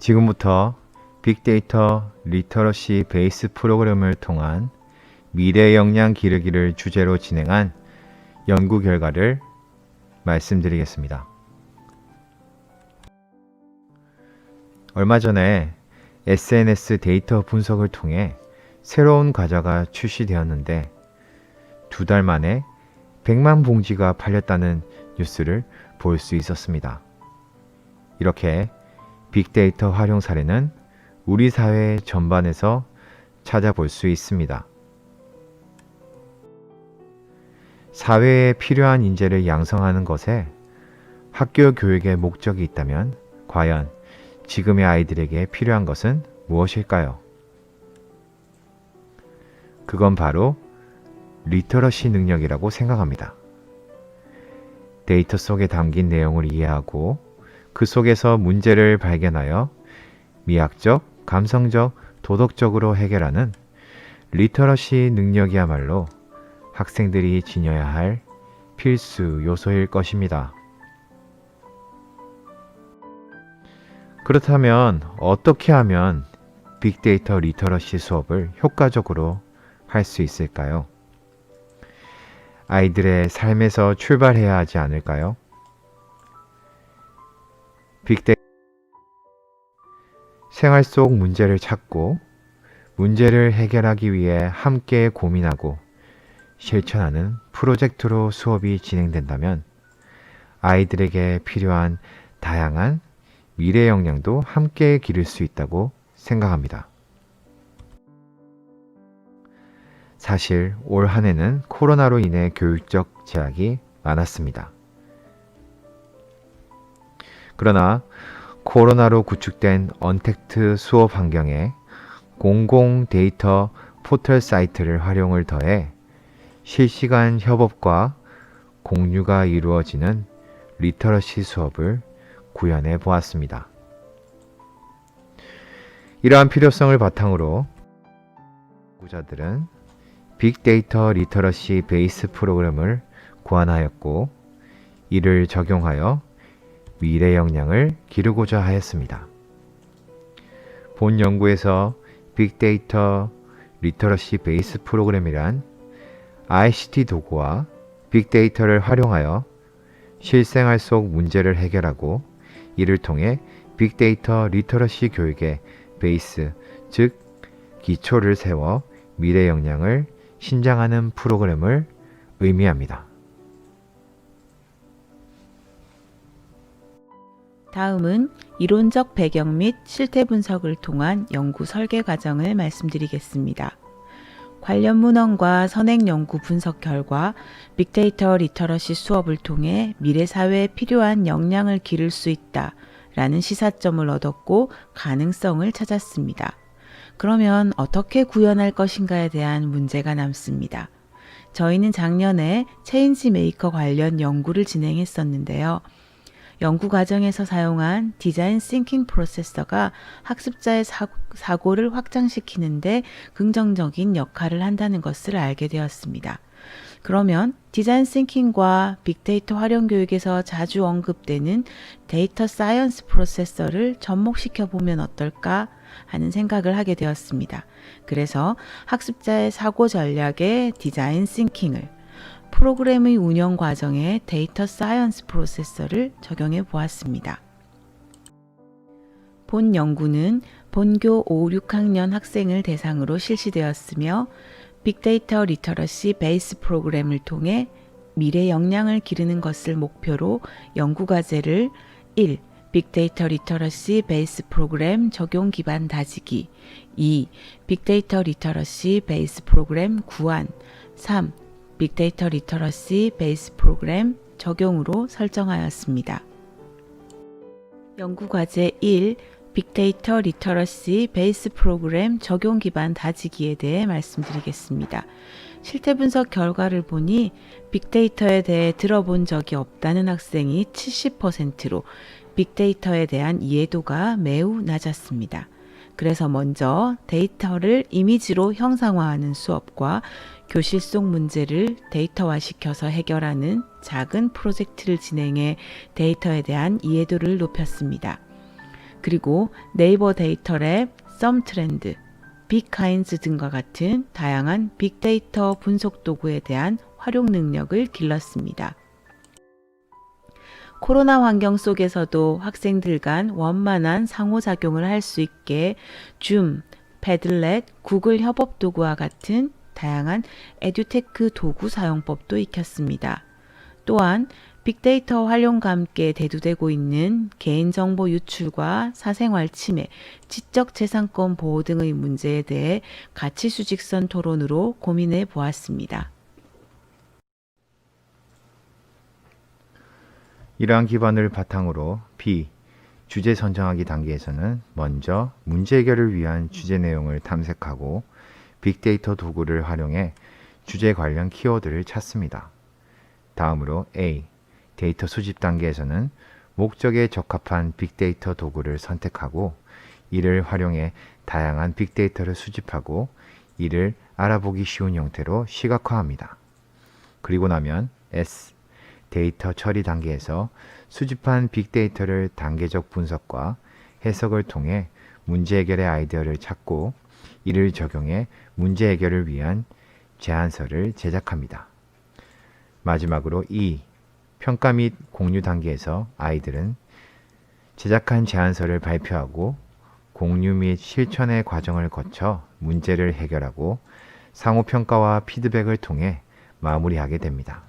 지금부터 빅데이터 리터러시 베이스 프로그램을 통한 미래 역량 기르기를 주제로 진행한 연구 결과를 말씀드리겠습니다. 얼마 전에 SNS 데이터 분석을 통해 새로운 과자가 출시되었는데 2달 만에 100만 봉지가 팔렸다는 뉴스를 볼 수 있었습니다. 이렇게 빅데이터 활용 사례는 우리 사회 전반에서 찾아볼 수 있습니다. 사회에 필요한 인재를 양성하는 것에 학교 교육의 목적이 있다면 과연 지금의 아이들에게 필요한 것은 무엇일까요? 그건 바로 리터러시 능력이라고 생각합니다. 데이터 속에 담긴 내용을 이해하고 그 속에서 문제를 발견하여 미학적, 감성적, 도덕적으로 해결하는 리터러시 능력이야말로 학생들이 지녀야 할 필수 요소일 것입니다. 그렇다면 어떻게 하면 빅데이터 리터러시 수업을 효과적으로 할 수 있을까요? 아이들의 삶에서 출발해야 하지 않을까요? 빅데이터 생활 속 문제를 찾고 문제를 해결하기 위해 함께 고민하고 실천하는 프로젝트로 수업이 진행된다면 아이들에게 필요한 다양한 미래 역량도 함께 기를 수 있다고 생각합니다. 사실 올 한 해는 코로나로 인해 교육적 제약이 많았습니다. 그러나 코로나로 구축된 언택트 수업 환경에 공공 데이터 포털 사이트를 활용을 더해 실시간 협업과 공유가 이루어지는 리터러시 수업을 구현해 보았습니다. 이러한 필요성을 바탕으로 연구자들은 빅데이터 리터러시 베이스 프로그램을 고안하였고 이를 적용하여 미래 역량을 기르고자 하였습니다. 본 연구에서 빅데이터 리터러시 베이스 프로그램이란 ICT 도구와 빅데이터를 활용하여 실생활 속 문제를 해결하고 이를 통해 빅데이터 리터러시 교육의 베이스, 즉 기초를 세워 미래 역량을 신장하는 프로그램을 의미합니다. 다음은 이론적 배경 및 실태 분석을 통한 연구 설계 과정을 말씀드리겠습니다. 관련 문헌과 선행 연구 분석 결과 빅데이터 리터러시 수업을 통해 미래 사회에 필요한 역량을 기를 수 있다라는 시사점을 얻었고 가능성을 찾았습니다. 그러면 어떻게 구현할 것인가에 대한 문제가 남습니다. 저희는 작년에 체인지 메이커 관련 연구를 진행했었는데요. 연구 과정에서 사용한 디자인 싱킹 프로세서가 학습자의 사고를 확장시키는데 긍정적인 역할을 한다는 것을 알게 되었습니다. 그러면 디자인 싱킹과 빅데이터 활용 교육에서 자주 언급되는 데이터 사이언스 프로세서를 접목시켜 보면 어떨까 하는 생각을 하게 되었습니다. 그래서 학습자의 사고 전략의 디자인 싱킹을 프로그램의 운영 과정에 데이터 사이언스 프로세서를 적용해 보았습니다. 본 연구는 본교 5, 6학년 학생을 대상으로 실시되었으며 빅데이터 리터러시 베이스 프로그램을 통해 미래 역량을 기르는 것을 목표로 연구 과제를 1. 빅데이터 리터러시 베이스 프로그램 적용 기반 다지기 2. 빅데이터 리터러시 베이스 프로그램 구안 3. 빅데이터 리터러시 베이스 프로그램 적용으로 설정하였습니다. 연구과제 1. 빅데이터 리터러시 베이스 프로그램 적용 기반 다지기에 대해 말씀드리겠습니다. 실태 분석 결과를 보니 빅데이터에 대해 들어본 적이 없다는 학생이 70%로 빅데이터에 대한 이해도가 매우 낮았습니다. 그래서 먼저 데이터를 이미지로 형상화하는 수업과 교실 속 문제를 데이터화시켜서 해결하는 작은 프로젝트를 진행해 데이터에 대한 이해도를 높였습니다. 그리고 네이버 데이터랩, 썸트렌드, 빅카인즈 등과 같은 다양한 빅데이터 분석 도구에 대한 활용 능력을 길렀습니다. 코로나 환경 속에서도 학생들 간 원만한 상호작용을 할 수 있게 줌, 패들렛, 구글 협업 도구와 같은 다양한 에듀테크 도구 사용법도 익혔습니다. 또한 빅데이터 활용과 함께 대두되고 있는 개인정보 유출과 사생활 침해, 지적재산권 보호 등의 문제에 대해 가치수직선 토론으로 고민해 보았습니다. 이러한 기반을 바탕으로 B. 주제 선정하기 단계에서는 먼저 문제 해결을 위한 주제 내용을 탐색하고 빅데이터 도구를 활용해 주제 관련 키워드를 찾습니다. 다음으로 A. 데이터 수집 단계에서는 목적에 적합한 빅데이터 도구를 선택하고 이를 활용해 다양한 빅데이터를 수집하고 이를 알아보기 쉬운 형태로 시각화합니다. 그리고 나면 S. 데이터 처리 단계에서 수집한 빅데이터를 단계적 분석과 해석을 통해 문제 해결의 아이디어를 찾고 이를 적용해 문제 해결을 위한 제안서를 제작합니다. 마지막으로 E. 평가 및 공유 단계에서 아이들은 제작한 제안서를 발표하고 공유 및 실천의 과정을 거쳐 문제를 해결하고 상호 평가와 피드백을 통해 마무리하게 됩니다.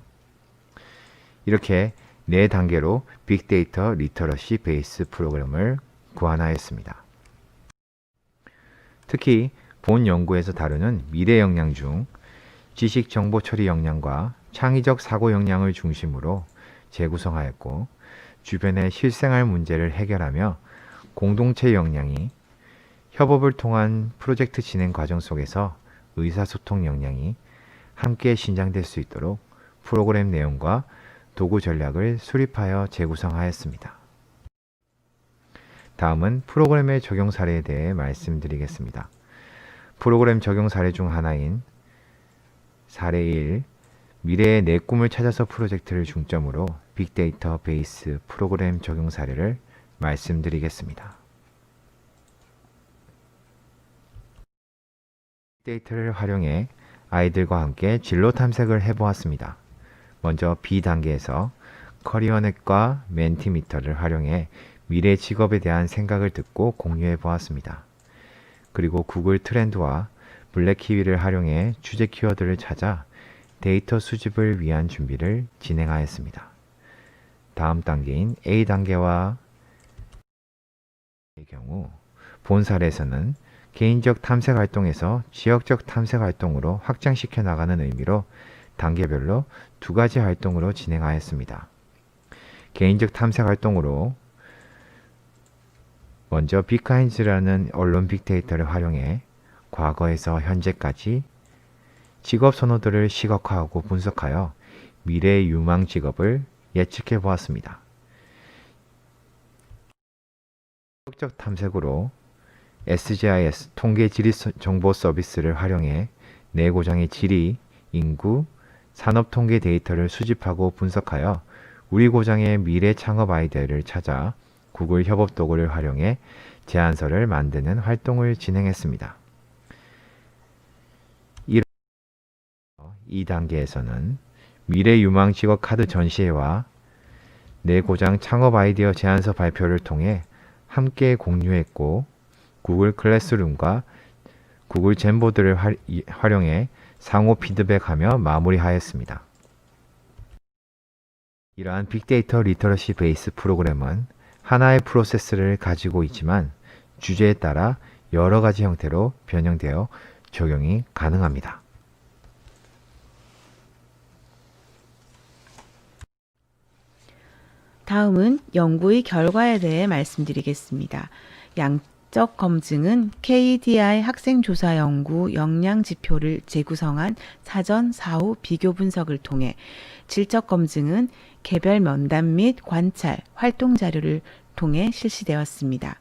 이렇게 4단계로 빅데이터 리터러시 베이스 프로그램을 구안하였습니다. 특히 본 연구에서 다루는 미래 역량 중 지식 정보 처리 역량과 창의적 사고 역량을 중심으로 재구성하였고 주변의 실생활 문제를 해결하며 공동체 역량이 협업을 통한 프로젝트 진행 과정 속에서 의사소통 역량이 함께 신장될 수 있도록 프로그램 내용과 도구 전략을 수립하여 재구성하였습니다. 다음은 프로그램의 적용 사례에 대해 말씀드리겠습니다. 프로그램 적용 사례 중 하나인 사례 1, 미래의 내 꿈을 찾아서 프로젝트를 중점으로 빅데이터 베이스 프로그램 적용 사례를 말씀드리겠습니다. 빅데이터를 활용해 아이들과 함께 진로 탐색을 해보았습니다. 먼저 B단계에서 커리어넷과 멘티미터를 활용해 미래 직업에 대한 생각을 듣고 공유해 보았습니다. 그리고 구글 트렌드와 블랙키위를 활용해 주제 키워드를 찾아 데이터 수집을 위한 준비를 진행하였습니다. 다음 단계인 A단계와 의 경우 본 사례에서는 개인적 탐색 활동에서 지역적 탐색 활동으로 확장시켜 나가는 의미로 단계별로 2가지 활동으로 진행하였습니다. 개인적 탐색 활동으로 먼저 빅카인즈라는 언론 빅데이터를 활용해 과거에서 현재까지 직업 선호도를 시각화하고 분석하여 미래의 유망 직업을 예측해 보았습니다. 지역적 탐색으로 SGIS 통계 지리 정보 서비스를 활용해 내 고장의 지리, 인구, 산업 통계 데이터를 수집하고 분석하여 우리 고장의 미래 창업 아이디어를 찾아 구글 협업 도구를 활용해 제안서를 만드는 활동을 진행했습니다. 2단계에서는 미래 유망 직업 카드 전시회와 내 고장 창업 아이디어 제안서 발표를 통해 함께 공유했고 구글 클래스룸과 구글 젠보드를 활용해 상호 피드백하며 마무리하였습니다. 이러한 빅데이터 리터러시 베이스 프로그램은 하나의 프로세스를 가지고 있지만 주제에 따라 여러 가지 형태로 변형되어 적용이 가능합니다. 다음은 연구의 결과에 대해 말씀드리겠습니다. 양적 검증은 KDI 학생조사 연구 역량 지표를 재구성한 사전 사후 비교 분석을 통해, 질적 검증은 개별 면담 및 관찰, 활동 자료를 통해 실시되었습니다.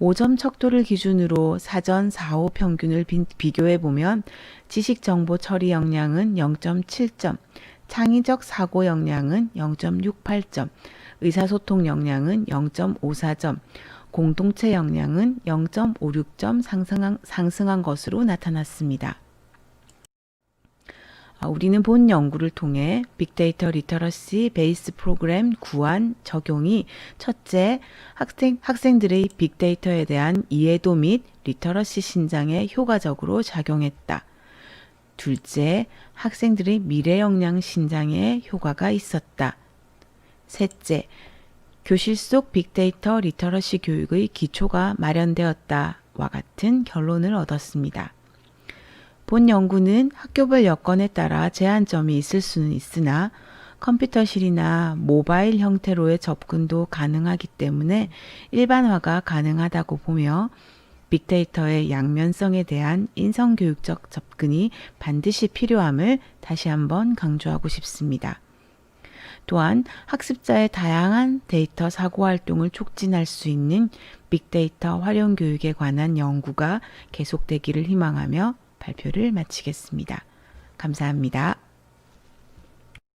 5점 척도를 기준으로 사전 사후 평균을 비교해 보면 지식 정보 처리 역량은 0.7점, 창의적 사고 역량은 0.68점, 의사소통 역량은 0.54점, 공동체 역량은 0.56점 상승한 것으로 나타났습니다. 우리는 본 연구를 통해 빅데이터 리터러시 베이스 프로그램 구안 적용이 첫째, 학생들의 빅데이터에 대한 이해도 및 리터러시 신장에 효과적으로 작용했다. 둘째, 학생들의 미래 역량 신장에 효과가 있었다. 셋째, 교실 속 빅데이터 리터러시 교육의 기초가 마련되었다와 같은 결론을 얻었습니다. 본 연구는 학교별 여건에 따라 제한점이 있을 수는 있으나 컴퓨터실이나 모바일 형태로의 접근도 가능하기 때문에 일반화가 가능하다고 보며 빅데이터의 양면성에 대한 인성교육적 접근이 반드시 필요함을 다시 한번 강조하고 싶습니다. 또한 학습자의 다양한 데이터 사고 활동을 촉진할 수 있는 빅데이터 활용 교육에 관한 연구가 계속되기를 희망하며 발표를 마치겠습니다. 감사합니다.